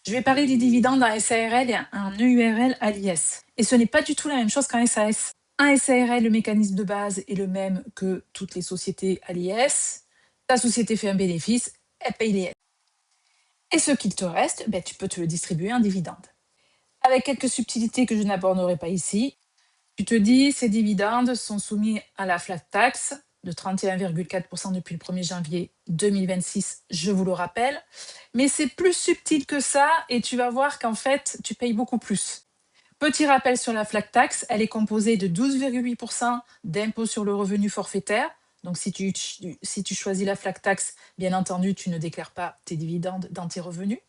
Je vais parler des dividendes en SARL et en EURL à l'IS. Et ce n'est pas du tout la même chose qu'en SAS. En SARL, le mécanisme de base est le même que toutes les sociétés à l'IS. Ta société fait un bénéfice, elle paye l'IS. Et ce qu'il te reste, tu peux te le distribuer en dividendes. Avec quelques subtilités que je n'aborderai pas ici, tu te dis ces dividendes sont soumis à la flat tax de 31,4% depuis le 1er janvier 2026, je vous le rappelle. Mais c'est plus subtil que ça et tu vas voir qu'en fait, tu payes beaucoup plus. Petit rappel sur la flat tax, elle est composée de 12,8% d'impôt sur le revenu forfaitaire. Donc si tu choisis la flat tax, bien entendu, tu ne déclares pas tes dividendes dans tes revenus.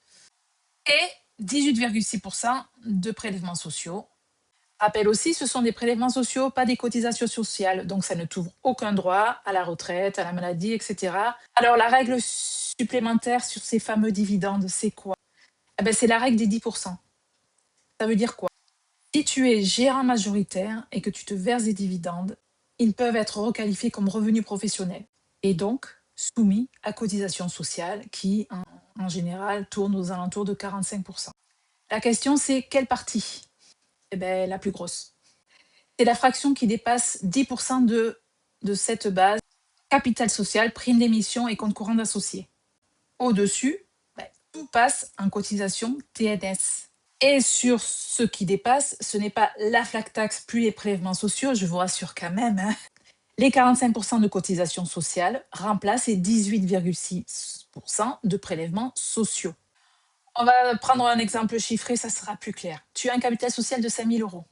Et 18,6% de prélèvements sociaux. Rappel aussi, ce sont des prélèvements sociaux, pas des cotisations sociales. Donc ça ne t'ouvre aucun droit à la retraite, à la maladie, etc. Alors la règle supplémentaire sur ces fameux dividendes, c'est quoi? C'est la règle des 10%. Ça veut dire quoi? Si tu es gérant majoritaire et que tu te verses des dividendes, ils peuvent être requalifiés comme revenus professionnels et donc soumis à cotisations sociales qui, en général, tournent aux alentours de 45%. La question, c'est quelle partie? La plus grosse. C'est la fraction qui dépasse 10% de cette base, capital social, prime d'émission et compte courant d'associés. Au-dessus, tout passe en cotisation TNS. Et sur ce qui dépasse, ce n'est pas la flat tax plus les prélèvements sociaux, je vous rassure quand même. Les 45% de cotisation sociale remplacent les 18,6% de prélèvements sociaux. On va prendre un exemple chiffré, ça sera plus clair. Tu as un capital social de 5 000 euros.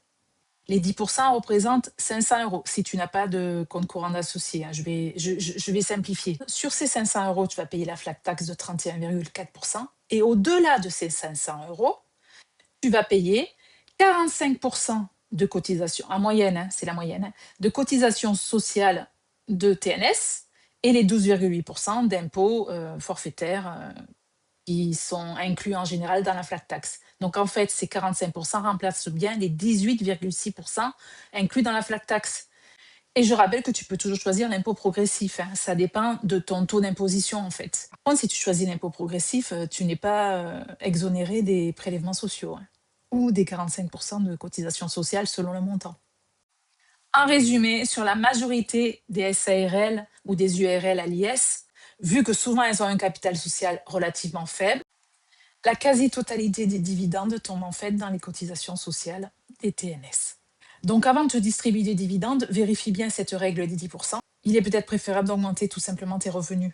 Les 10% représentent 500 euros si tu n'as pas de compte courant d'associé. Je vais simplifier. Sur ces 500 euros, tu vas payer la flat tax de 31,4%. Et au-delà de ces 500 euros, tu vas payer 45% de cotisation, en moyenne, c'est la moyenne, de cotisation sociale de TNS et les 12,8% d'impôts forfaitaires qui sont inclus en général dans la flat tax. Donc en fait, ces 45% remplacent bien les 18,6% inclus dans la flat tax. Et je rappelle que tu peux toujours choisir l'impôt progressif. Ça dépend de ton taux d'imposition en fait. Par contre, si tu choisis l'impôt progressif, tu n'es pas exonéré des prélèvements sociaux ou des 45% de cotisation sociale selon le montant. En résumé, sur la majorité des SARL ou des URL à l'IS, vu que souvent elles ont un capital social relativement faible, la quasi-totalité des dividendes tombe en fait dans les cotisations sociales des TNS. Donc avant de te distribuer des dividendes, vérifie bien cette règle des 10%. Il est peut-être préférable d'augmenter tout simplement tes revenus